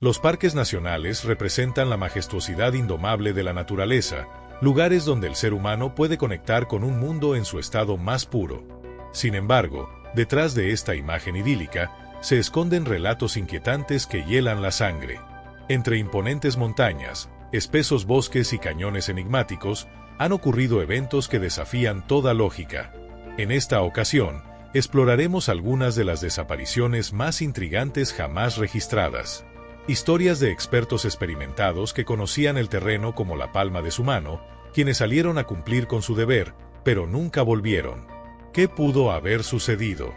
Los parques nacionales representan la majestuosidad indomable de la naturaleza, lugares donde el ser humano puede conectar con un mundo en su estado más puro. Sin embargo, detrás de esta imagen idílica, se esconden relatos inquietantes que hielan la sangre. Entre imponentes montañas, espesos bosques y cañones enigmáticos, han ocurrido eventos que desafían toda lógica. En esta ocasión, exploraremos algunas de las desapariciones más intrigantes jamás registradas. Historias de expertos experimentados que conocían el terreno como la palma de su mano, quienes salieron a cumplir con su deber, pero nunca volvieron. ¿Qué pudo haber sucedido?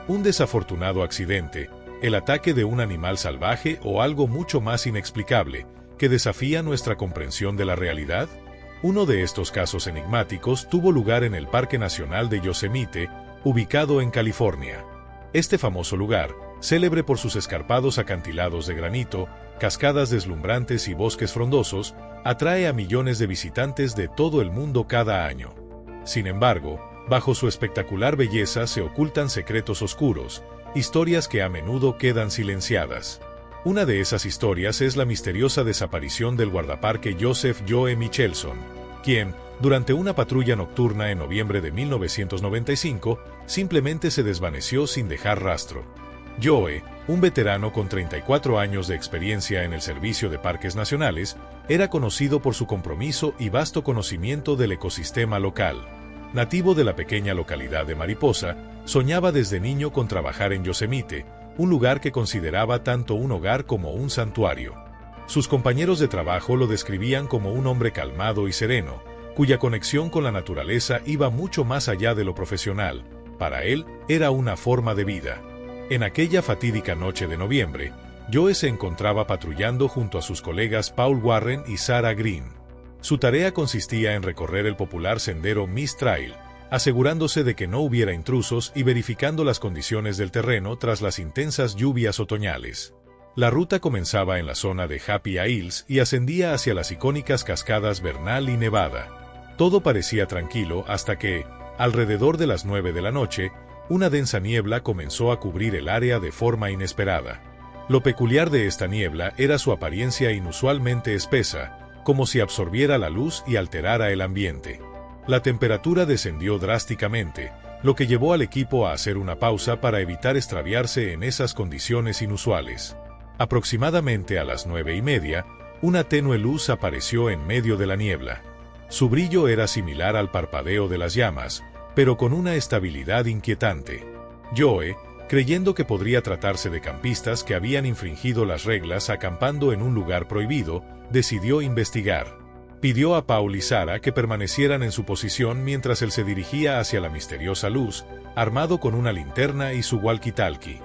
¿Un desafortunado accidente, el ataque de un animal salvaje o algo mucho más inexplicable, que desafía nuestra comprensión de la realidad? Uno de estos casos enigmáticos tuvo lugar en el Parque Nacional de Yosemite, ubicado en California. Este famoso lugar, célebre por sus escarpados acantilados de granito, cascadas deslumbrantes y bosques frondosos, atrae a millones de visitantes de todo el mundo cada año. Sin embargo, bajo su espectacular belleza se ocultan secretos oscuros, historias que a menudo quedan silenciadas. Una de esas historias es la misteriosa desaparición del guardaparque Joseph Joe Michelson, quien, durante una patrulla nocturna en noviembre de 1995, simplemente se desvaneció sin dejar rastro. Joe, un veterano con 34 años de experiencia en el servicio de parques nacionales, era conocido por su compromiso y vasto conocimiento del ecosistema local. Nativo de la pequeña localidad de Mariposa, soñaba desde niño con trabajar en Yosemite, un lugar que consideraba tanto un hogar como un santuario. Sus compañeros de trabajo lo describían como un hombre calmado y sereno, cuya conexión con la naturaleza iba mucho más allá de lo profesional. Para él, era una forma de vida. En aquella fatídica noche de noviembre, Joe se encontraba patrullando junto a sus colegas Paul Warren y Sarah Green. Su tarea consistía en recorrer el popular sendero Mist Trail, asegurándose de que no hubiera intrusos y verificando las condiciones del terreno tras las intensas lluvias otoñales. La ruta comenzaba en la zona de Happy Hills y ascendía hacia las icónicas cascadas Bernal y Nevada. Todo parecía tranquilo hasta que, alrededor de las 9 de la noche, una densa niebla comenzó a cubrir el área de forma inesperada. Lo peculiar de esta niebla era su apariencia inusualmente espesa, como si absorbiera la luz y alterara el ambiente. La temperatura descendió drásticamente, lo que llevó al equipo a hacer una pausa para evitar extraviarse en esas condiciones inusuales. Aproximadamente a las 9:30, una tenue luz apareció en medio de la niebla. Su brillo era similar al parpadeo de las llamas, pero con una estabilidad inquietante. Joe, creyendo que podría tratarse de campistas que habían infringido las reglas acampando en un lugar prohibido, decidió investigar. Pidió a Paul y Sarah que permanecieran en su posición mientras él se dirigía hacia la misteriosa luz, armado con una linterna y su walkie-talkie.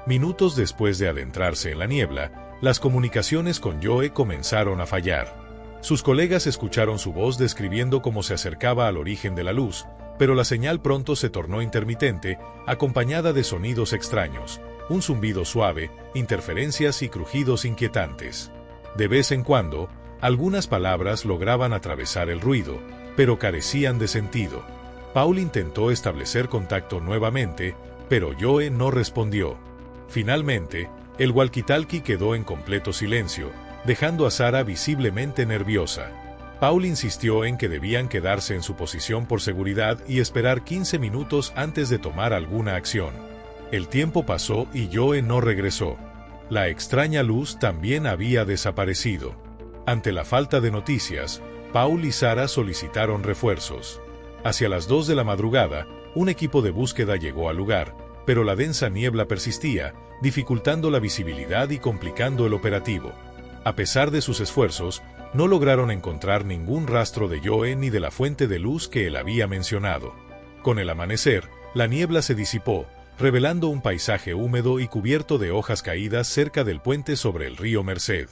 Minutos después de adentrarse en la niebla, las comunicaciones con Joe comenzaron a fallar. Sus colegas escucharon su voz describiendo cómo se acercaba al origen de la luz, pero la señal pronto se tornó intermitente, acompañada de sonidos extraños, un zumbido suave, interferencias y crujidos inquietantes. De vez en cuando, algunas palabras lograban atravesar el ruido, pero carecían de sentido. Paul intentó establecer contacto nuevamente, pero Joe no respondió. Finalmente, el walkie-talkie quedó en completo silencio, dejando a Sarah visiblemente nerviosa. Paul insistió en que debían quedarse en su posición por seguridad y esperar 15 minutos antes de tomar alguna acción. El tiempo pasó y Joe no regresó. La extraña luz también había desaparecido. Ante la falta de noticias, Paul y Sarah solicitaron refuerzos. Hacia las 2 de la madrugada, un equipo de búsqueda llegó al lugar, pero la densa niebla persistía, dificultando la visibilidad y complicando el operativo. A pesar de sus esfuerzos, no lograron encontrar ningún rastro de Joe ni de la fuente de luz que él había mencionado. Con el amanecer, la niebla se disipó, revelando un paisaje húmedo y cubierto de hojas caídas cerca del puente sobre el río Merced.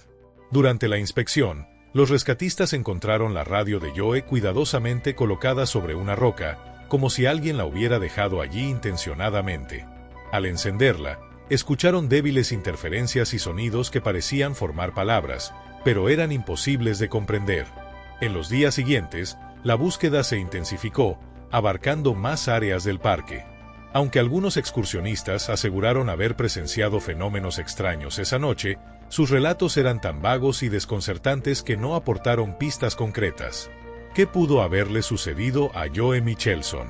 Durante la inspección, los rescatistas encontraron la radio de Joe cuidadosamente colocada sobre una roca, como si alguien la hubiera dejado allí intencionadamente. Al encenderla, escucharon débiles interferencias y sonidos que parecían formar palabras, pero eran imposibles de comprender. En los días siguientes, la búsqueda se intensificó, abarcando más áreas del parque. Aunque algunos excursionistas aseguraron haber presenciado fenómenos extraños esa noche, Sus relatos eran tan vagos y desconcertantes que no aportaron pistas concretas. ¿Qué pudo haberle sucedido a Joe Michelson?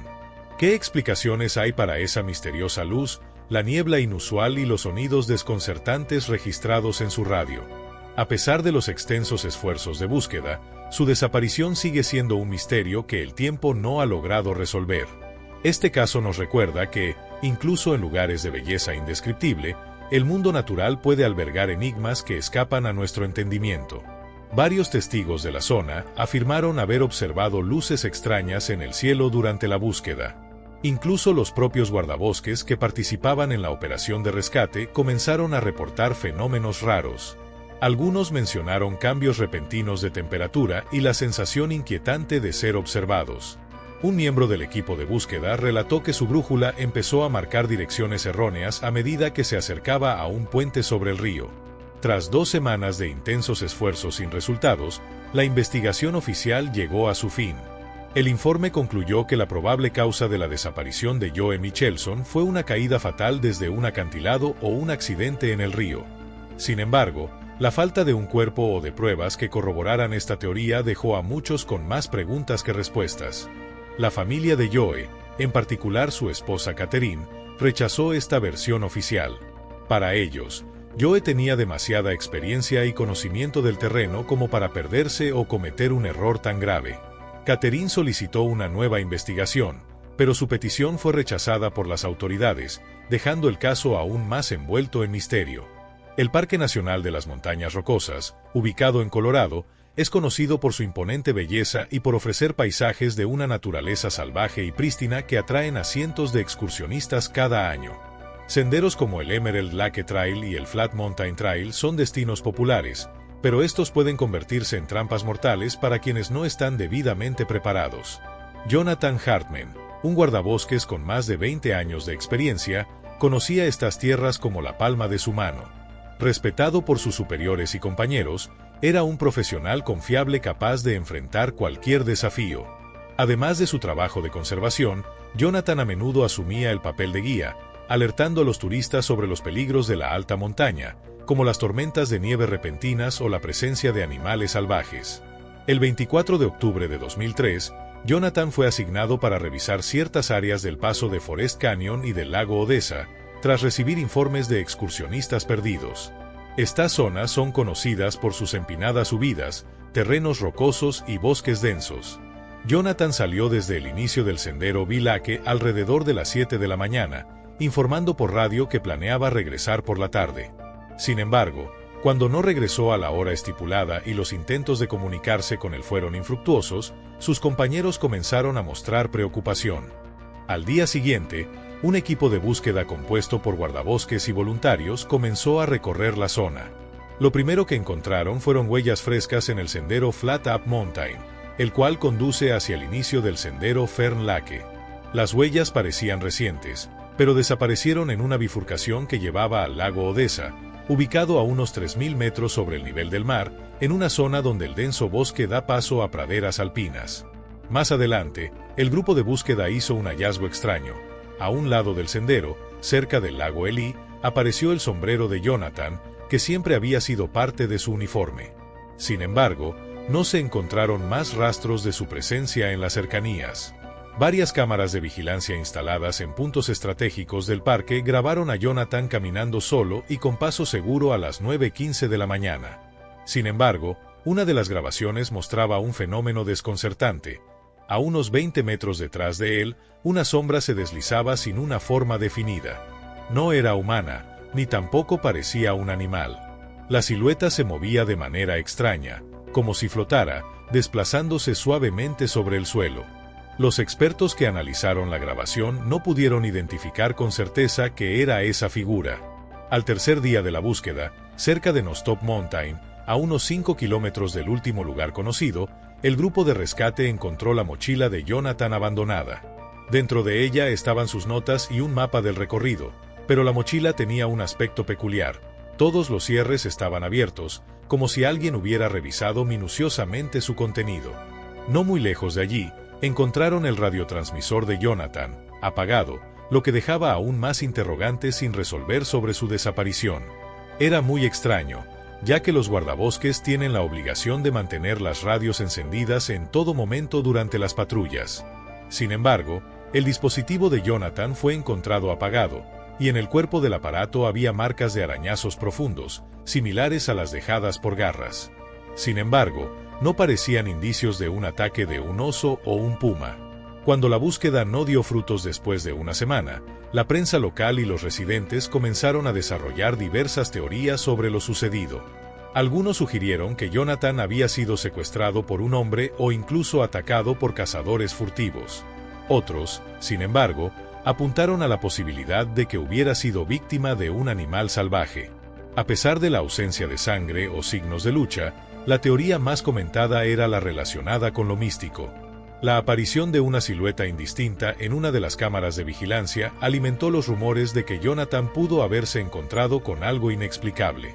¿Qué explicaciones hay para esa misteriosa luz, la niebla inusual y los sonidos desconcertantes registrados en su radio? A pesar de los extensos esfuerzos de búsqueda, su desaparición sigue siendo un misterio que el tiempo no ha logrado resolver. Este caso nos recuerda que, incluso en lugares de belleza indescriptible, el mundo natural puede albergar enigmas que escapan a nuestro entendimiento. Varios testigos de la zona afirmaron haber observado luces extrañas en el cielo durante la búsqueda. Incluso los propios guardabosques que participaban en la operación de rescate comenzaron a reportar fenómenos raros. Algunos mencionaron cambios repentinos de temperatura y la sensación inquietante de ser observados. Un miembro del equipo de búsqueda relató que su brújula empezó a marcar direcciones erróneas a medida que se acercaba a un puente sobre el río. Tras 2 semanas de intensos esfuerzos sin resultados, la investigación oficial llegó a su fin. El informe concluyó que la probable causa de la desaparición de Joe Michelson fue una caída fatal desde un acantilado o un accidente en el río. Sin embargo, la falta de un cuerpo o de pruebas que corroboraran esta teoría dejó a muchos con más preguntas que respuestas. La familia de Joe, en particular su esposa Catherine, rechazó esta versión oficial. Para ellos, Joe tenía demasiada experiencia y conocimiento del terreno como para perderse o cometer un error tan grave. Catherine solicitó una nueva investigación, pero su petición fue rechazada por las autoridades, dejando el caso aún más envuelto en misterio. El Parque Nacional de las Montañas Rocosas, ubicado en Colorado, es conocido por su imponente belleza y por ofrecer paisajes de una naturaleza salvaje y prístina que atraen a cientos de excursionistas cada año. Senderos como el Emerald Lake Trail y el Flat Mountain Trail son destinos populares, pero estos pueden convertirse en trampas mortales para quienes no están debidamente preparados. Jonathan Hartman, un guardabosques con más de 20 años de experiencia, conocía estas tierras como la palma de su mano. Respetado por sus superiores y compañeros, era un profesional confiable capaz de enfrentar cualquier desafío. Además de su trabajo de conservación, Jonathan a menudo asumía el papel de guía, alertando a los turistas sobre los peligros de la alta montaña, como las tormentas de nieve repentinas o la presencia de animales salvajes. El 24 de octubre de 2003, Jonathan fue asignado para revisar ciertas áreas del paso de Forest Canyon y del lago Odessa, tras recibir informes de excursionistas perdidos. Estas zonas son conocidas por sus empinadas subidas, terrenos rocosos y bosques densos. Jonathan salió desde el inicio del sendero Vilake alrededor de las 7 de la mañana, informando por radio que planeaba regresar por la tarde. Sin embargo, cuando no regresó a la hora estipulada y los intentos de comunicarse con él fueron infructuosos, sus compañeros comenzaron a mostrar preocupación. Al día siguiente, un equipo de búsqueda compuesto por guardabosques y voluntarios comenzó a recorrer la zona. Lo primero que encontraron fueron huellas frescas en el sendero Flat Up Mountain, el cual conduce hacia el inicio del sendero Fern Lake. Las huellas parecían recientes, pero desaparecieron en una bifurcación que llevaba al lago Odessa, ubicado a unos 3.000 metros sobre el nivel del mar, en una zona donde el denso bosque da paso a praderas alpinas. Más adelante, el grupo de búsqueda hizo un hallazgo extraño. A un lado del sendero, cerca del lago Eli, apareció el sombrero de Jonathan, que siempre había sido parte de su uniforme. Sin embargo, no se encontraron más rastros de su presencia en las cercanías. Varias cámaras de vigilancia instaladas en puntos estratégicos del parque grabaron a Jonathan caminando solo y con paso seguro a las 9:15 de la mañana. Sin embargo, una de las grabaciones mostraba un fenómeno desconcertante. A unos 20 metros detrás de él, una sombra se deslizaba sin una forma definida. No era humana, ni tampoco parecía un animal. La silueta se movía de manera extraña, como si flotara, desplazándose suavemente sobre el suelo. Los expertos que analizaron la grabación no pudieron identificar con certeza qué era esa figura. Al tercer día de la búsqueda, cerca de Nostop Mountain, a unos 5 kilómetros del último lugar conocido, el grupo de rescate encontró la mochila de Jonathan abandonada. Dentro de ella estaban sus notas y un mapa del recorrido, pero la mochila tenía un aspecto peculiar. Todos los cierres estaban abiertos, como si alguien hubiera revisado minuciosamente su contenido. No muy lejos de allí, encontraron el radiotransmisor de Jonathan, apagado, lo que dejaba aún más interrogantes sin resolver sobre su desaparición. Era muy extraño. ya que los guardabosques tienen la obligación de mantener las radios encendidas en todo momento durante las patrullas. Sin embargo, el dispositivo de Jonathan fue encontrado apagado, y en el cuerpo del aparato había marcas de arañazos profundos, similares a las dejadas por garras. Sin embargo, no parecían indicios de un ataque de un oso o un puma. Cuando la búsqueda no dio frutos después de una semana, la prensa local y los residentes comenzaron a desarrollar diversas teorías sobre lo sucedido. Algunos sugirieron que Jonathan había sido secuestrado por un hombre o incluso atacado por cazadores furtivos. Otros, sin embargo, apuntaron a la posibilidad de que hubiera sido víctima de un animal salvaje. A pesar de la ausencia de sangre o signos de lucha, la teoría más comentada era la relacionada con lo místico. La aparición de una silueta indistinta en una de las cámaras de vigilancia alimentó los rumores de que Jonathan pudo haberse encontrado con algo inexplicable.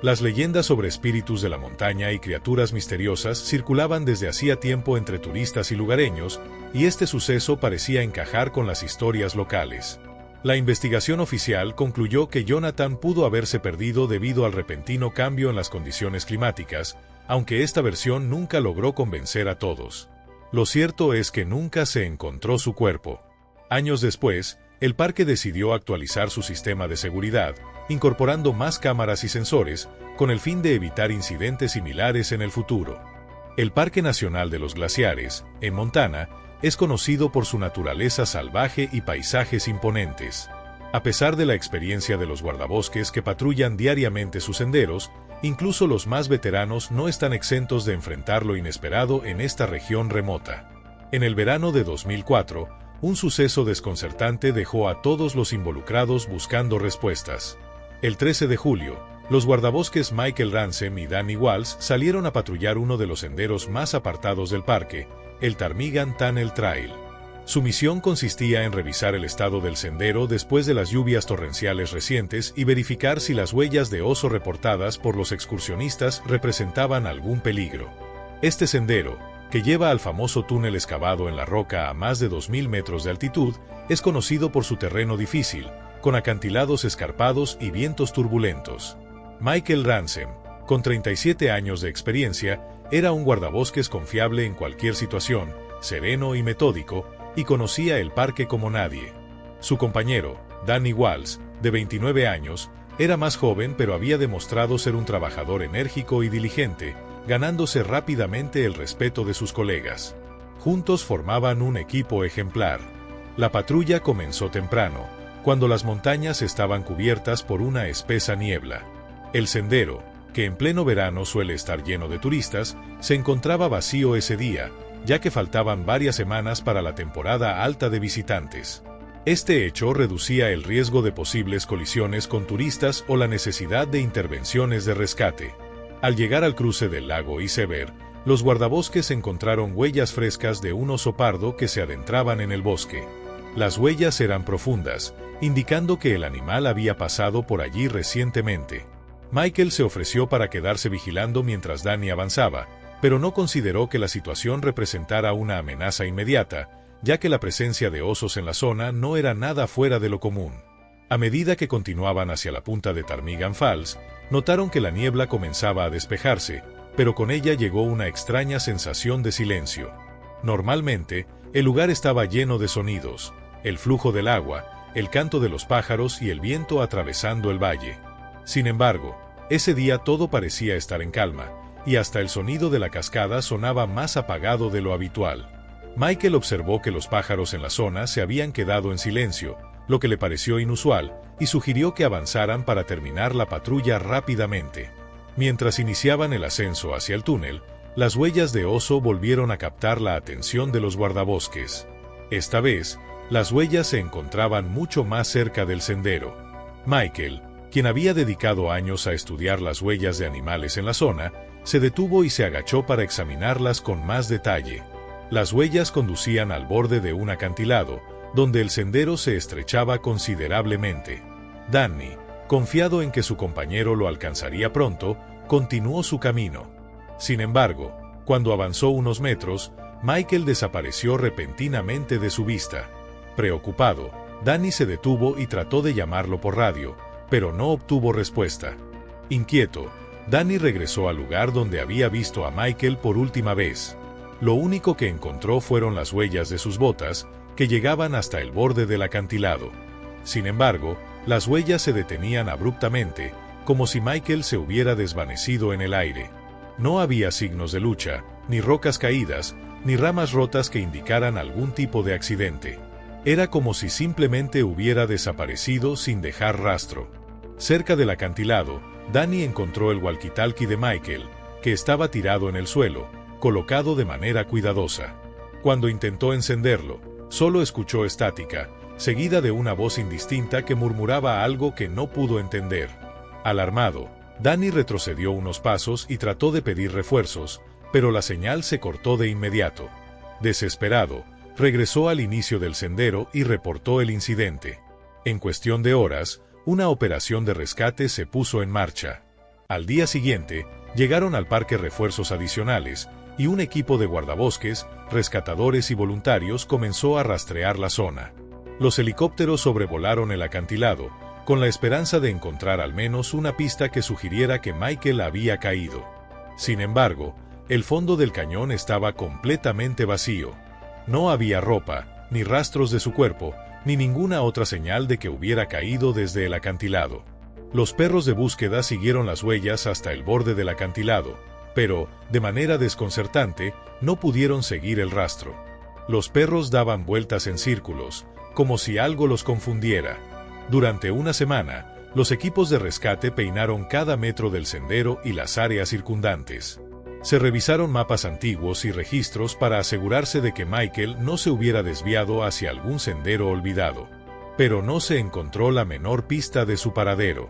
Las leyendas sobre espíritus de la montaña y criaturas misteriosas circulaban desde hacía tiempo entre turistas y lugareños, y este suceso parecía encajar con las historias locales. La investigación oficial concluyó que Jonathan pudo haberse perdido debido al repentino cambio en las condiciones climáticas, aunque esta versión nunca logró convencer a todos. Lo cierto es que nunca se encontró su cuerpo. Años después, el parque decidió actualizar su sistema de seguridad, incorporando más cámaras y sensores, con el fin de evitar incidentes similares en el futuro. El Parque Nacional de los Glaciares, en Montana, es conocido por su naturaleza salvaje y paisajes imponentes. A pesar de la experiencia de los guardabosques que patrullan diariamente sus senderos, incluso los más veteranos no están exentos de enfrentar lo inesperado en esta región remota. En el verano de 2004, un suceso desconcertante dejó a todos los involucrados buscando respuestas. El 13 de julio, los guardabosques Michael Ransom y Danny Walsh salieron a patrullar uno de los senderos más apartados del parque, el Ptarmigan Tunnel Trail. Su misión consistía en revisar el estado del sendero después de las lluvias torrenciales recientes y verificar si las huellas de oso reportadas por los excursionistas representaban algún peligro. Este sendero, que lleva al famoso túnel excavado en la roca a más de 2.000 metros de altitud, es conocido por su terreno difícil, con acantilados escarpados y vientos turbulentos. Michael Ransom, con 37 años de experiencia, era un guardabosques confiable en cualquier situación, sereno y metódico, y conocía el parque como nadie. Su compañero, Danny Walsh, de 29 años, era más joven pero había demostrado ser un trabajador enérgico y diligente, ganándose rápidamente el respeto de sus colegas. Juntos formaban un equipo ejemplar. La patrulla comenzó temprano, cuando las montañas estaban cubiertas por una espesa niebla. El sendero, que en pleno verano suele estar lleno de turistas, se encontraba vacío ese día, ya que faltaban varias semanas para la temporada alta de visitantes. Este hecho reducía el riesgo de posibles colisiones con turistas o la necesidad de intervenciones de rescate. Al llegar al cruce del lago Iceberg, los guardabosques encontraron huellas frescas de un oso pardo que se adentraban en el bosque. Las huellas eran profundas, indicando que el animal había pasado por allí recientemente. Michael se ofreció para quedarse vigilando mientras Danny avanzaba, pero no consideró que la situación representara una amenaza inmediata, ya que la presencia de osos en la zona no era nada fuera de lo común. A medida que continuaban hacia la punta de Ptarmigan Falls, notaron que la niebla comenzaba a despejarse, pero con ella llegó una extraña sensación de silencio. Normalmente, el lugar estaba lleno de sonidos, el flujo del agua, el canto de los pájaros y el viento atravesando el valle. Sin embargo, ese día todo parecía estar en calma, y hasta el sonido de la cascada sonaba más apagado de lo habitual. Michael observó que los pájaros en la zona se habían quedado en silencio, lo que le pareció inusual, y sugirió que avanzaran para terminar la patrulla rápidamente. Mientras iniciaban el ascenso hacia el túnel, las huellas de oso volvieron a captar la atención de los guardabosques. Esta vez, las huellas se encontraban mucho más cerca del sendero. Michael, quien había dedicado años a estudiar las huellas de animales en la zona, se detuvo y se agachó para examinarlas con más detalle. Las huellas conducían al borde de un acantilado, donde el sendero se estrechaba considerablemente. Danny, confiado en que su compañero lo alcanzaría pronto, continuó su camino. Sin embargo, cuando avanzó unos metros, Michael desapareció repentinamente de su vista. Preocupado, Danny se detuvo y trató de llamarlo por radio, pero no obtuvo respuesta. Inquieto, Danny regresó al lugar donde había visto a Michael por última vez. Lo único que encontró fueron las huellas de sus botas, que llegaban hasta el borde del acantilado. Sin embargo, las huellas se detenían abruptamente, como si Michael se hubiera desvanecido en el aire. No había signos de lucha, ni rocas caídas, ni ramas rotas que indicaran algún tipo de accidente. Era como si simplemente hubiera desaparecido sin dejar rastro. Cerca del acantilado, Danny encontró el walkie-talkie de Michael, que estaba tirado en el suelo, colocado de manera cuidadosa. Cuando intentó encenderlo, solo escuchó estática, seguida de una voz indistinta que murmuraba algo que no pudo entender. Alarmado, Danny retrocedió unos pasos y trató de pedir refuerzos, pero la señal se cortó de inmediato. Desesperado, regresó al inicio del sendero y reportó el incidente. En cuestión de horas, una operación de rescate se puso en marcha. Al día siguiente, llegaron al parque refuerzos adicionales, y un equipo de guardabosques, rescatadores y voluntarios comenzó a rastrear la zona. Los helicópteros sobrevolaron el acantilado, con la esperanza de encontrar al menos una pista que sugiriera que Michael había caído. Sin embargo, el fondo del cañón estaba completamente vacío. No había ropa, ni rastros de su cuerpo, ni ninguna otra señal de que hubiera caído desde el acantilado. Los perros de búsqueda siguieron las huellas hasta el borde del acantilado, pero, de manera desconcertante, no pudieron seguir el rastro. Los perros daban vueltas en círculos, como si algo los confundiera. Durante una semana, los equipos de rescate peinaron cada metro del sendero y las áreas circundantes. Se revisaron mapas antiguos y registros para asegurarse de que Michael no se hubiera desviado hacia algún sendero olvidado. Pero no se encontró la menor pista de su paradero.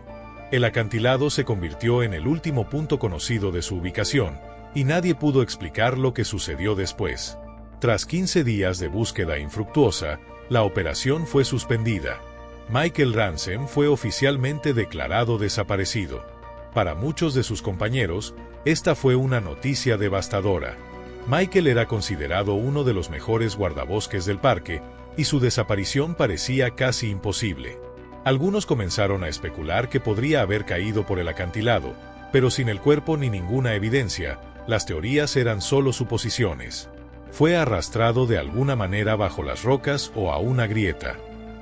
El acantilado se convirtió en el último punto conocido de su ubicación, y nadie pudo explicar lo que sucedió después. Tras 15 días de búsqueda infructuosa, la operación fue suspendida. Michael Ransom fue oficialmente declarado desaparecido. Para muchos de sus compañeros, esta fue una noticia devastadora. Michael era considerado uno de los mejores guardabosques del parque, y su desaparición parecía casi imposible. Algunos comenzaron a especular que podría haber caído por el acantilado, pero sin el cuerpo ni ninguna evidencia, las teorías eran solo suposiciones. Fue arrastrado de alguna manera bajo las rocas o a una grieta.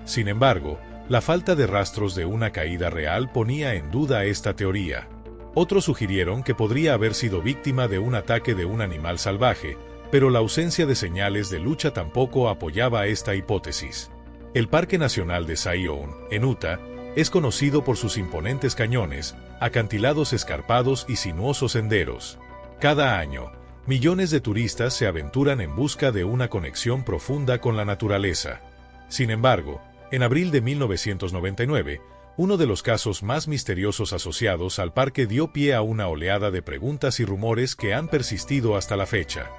Sin embargo, la falta de rastros de una caída real ponía en duda esta teoría. Otros sugirieron que podría haber sido víctima de un ataque de un animal salvaje, pero la ausencia de señales de lucha tampoco apoyaba esta hipótesis. El Parque Nacional de Zion, en Utah, es conocido por sus imponentes cañones, acantilados escarpados y sinuosos senderos. Cada año, millones de turistas se aventuran en busca de una conexión profunda con la naturaleza. Sin embargo, en abril de 1999, uno de los casos más misteriosos asociados al parque dio pie a una oleada de preguntas y rumores que han persistido hasta la fecha.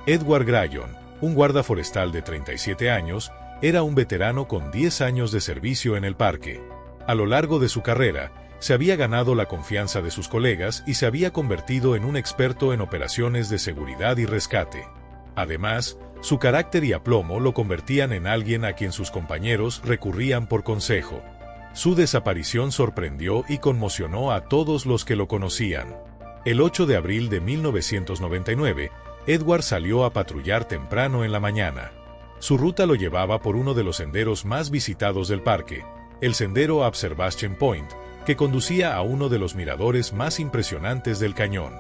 Edward Gryon, un guarda forestal de 37 años, era un veterano con 10 años de servicio en el parque. A lo largo de su carrera, se había ganado la confianza de sus colegas y se había convertido en un experto en operaciones de seguridad y rescate. Además, su carácter y aplomo lo convertían en alguien a quien sus compañeros recurrían por consejo. Su desaparición sorprendió y conmocionó a todos los que lo conocían. El 8 de abril de 1999, Edward salió a patrullar temprano en la mañana. Su ruta lo llevaba por uno de los senderos más visitados del parque, el sendero Observation Point, que conducía a uno de los miradores más impresionantes del cañón.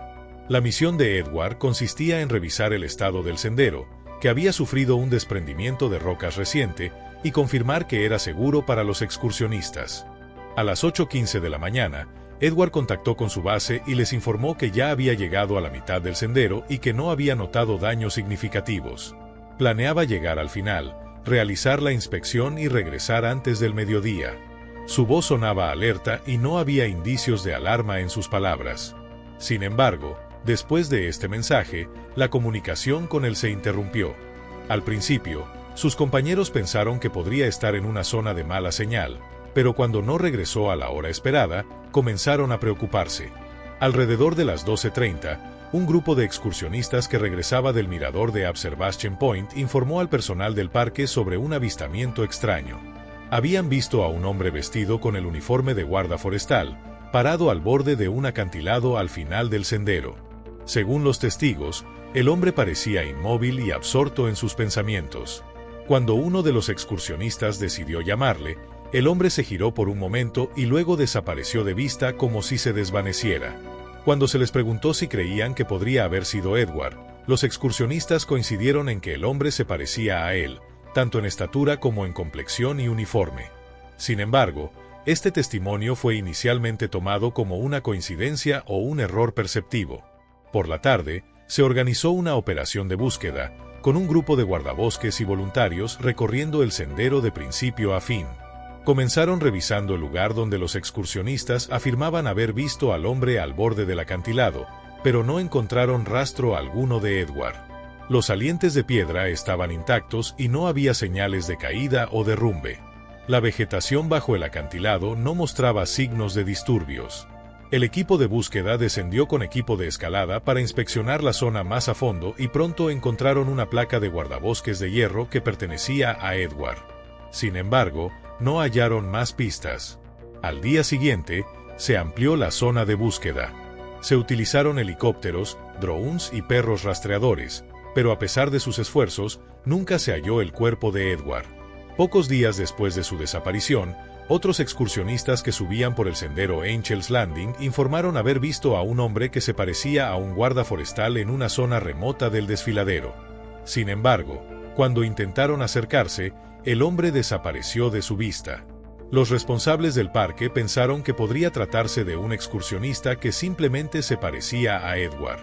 La misión de Edward consistía en revisar el estado del sendero, que había sufrido un desprendimiento de rocas reciente, y confirmar que era seguro para los excursionistas. A las 8:15 de la mañana, Edward contactó con su base y les informó que ya había llegado a la mitad del sendero y que no había notado daños significativos. Planeaba llegar al final, realizar la inspección y regresar antes del mediodía. Su voz sonaba alerta y no había indicios de alarma en sus palabras. Sin embargo, después de este mensaje, la comunicación con él se interrumpió. Al principio, sus compañeros pensaron que podría estar en una zona de mala señal, pero cuando no regresó a la hora esperada, comenzaron a preocuparse. Alrededor de las 12:30, un grupo de excursionistas que regresaba del mirador de Observation Point informó al personal del parque sobre un avistamiento extraño. Habían visto a un hombre vestido con el uniforme de guarda forestal, parado al borde de un acantilado al final del sendero. Según los testigos, el hombre parecía inmóvil y absorto en sus pensamientos. Cuando uno de los excursionistas decidió llamarle, el hombre se giró por un momento y luego desapareció de vista como si se desvaneciera. Cuando se les preguntó si creían que podría haber sido Edward, los excursionistas coincidieron en que el hombre se parecía a él, tanto en estatura como en complexión y uniforme. Sin embargo, este testimonio fue inicialmente tomado como una coincidencia o un error perceptivo. Por la tarde, se organizó una operación de búsqueda, con un grupo de guardabosques y voluntarios recorriendo el sendero de principio a fin. Comenzaron revisando el lugar donde los excursionistas afirmaban haber visto al hombre al borde del acantilado, pero no encontraron rastro alguno de Edward. Los salientes de piedra estaban intactos y no había señales de caída o derrumbe. La vegetación bajo el acantilado no mostraba signos de disturbios. El equipo de búsqueda descendió con equipo de escalada para inspeccionar la zona más a fondo y pronto encontraron una placa de guardabosques de hierro que pertenecía a Edward. Sin embargo, no hallaron más pistas. Al día siguiente, se amplió la zona de búsqueda. Se utilizaron helicópteros, drones y perros rastreadores, pero a pesar de sus esfuerzos, nunca se halló el cuerpo de Edward. Pocos días después de su desaparición, otros excursionistas que subían por el sendero Angel's Landing informaron haber visto a un hombre que se parecía a un guarda forestal en una zona remota del desfiladero. Sin embargo, cuando intentaron acercarse, el hombre desapareció de su vista. Los responsables del parque pensaron que podría tratarse de un excursionista que simplemente se parecía a Edward.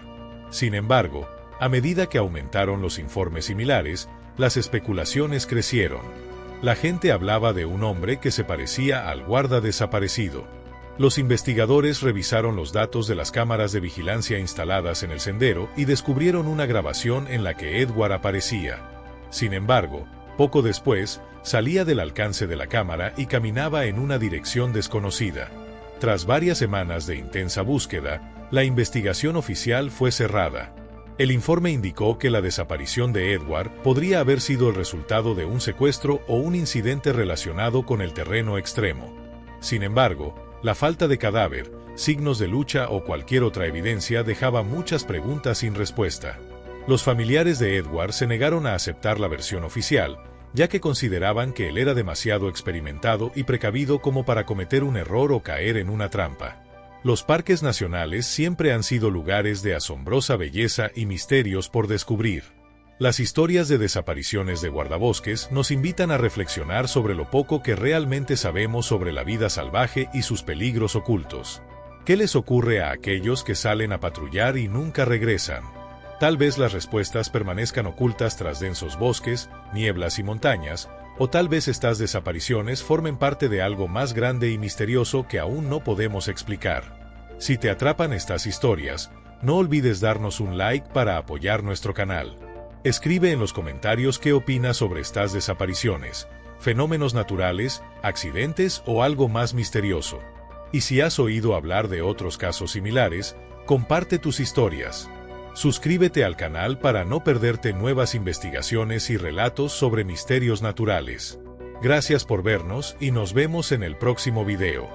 Sin embargo, a medida que aumentaron los informes similares, las especulaciones crecieron. La gente hablaba de un hombre que se parecía al guarda desaparecido. Los investigadores revisaron los datos de las cámaras de vigilancia instaladas en el sendero y descubrieron una grabación en la que Edward aparecía. Sin embargo, poco después, salía del alcance de la cámara y caminaba en una dirección desconocida. Tras varias semanas de intensa búsqueda, la investigación oficial fue cerrada. El informe indicó que la desaparición de Edward podría haber sido el resultado de un secuestro o un incidente relacionado con el terreno extremo. Sin embargo, la falta de cadáver, signos de lucha o cualquier otra evidencia dejaba muchas preguntas sin respuesta. Los familiares de Edward se negaron a aceptar la versión oficial, ya que consideraban que él era demasiado experimentado y precavido como para cometer un error o caer en una trampa. Los parques nacionales siempre han sido lugares de asombrosa belleza y misterios por descubrir. Las historias de desapariciones de guardabosques nos invitan a reflexionar sobre lo poco que realmente sabemos sobre la vida salvaje y sus peligros ocultos. ¿Qué les ocurre a aquellos que salen a patrullar y nunca regresan? Tal vez las respuestas permanezcan ocultas tras densos bosques, nieblas y montañas, o tal vez estas desapariciones formen parte de algo más grande y misterioso que aún no podemos explicar. Si te atrapan estas historias, no olvides darnos un like para apoyar nuestro canal. Escribe en los comentarios qué opinas sobre estas desapariciones, fenómenos naturales, accidentes o algo más misterioso. Y si has oído hablar de otros casos similares, comparte tus historias. Suscríbete al canal para no perderte nuevas investigaciones y relatos sobre misterios naturales. Gracias por vernos y nos vemos en el próximo video.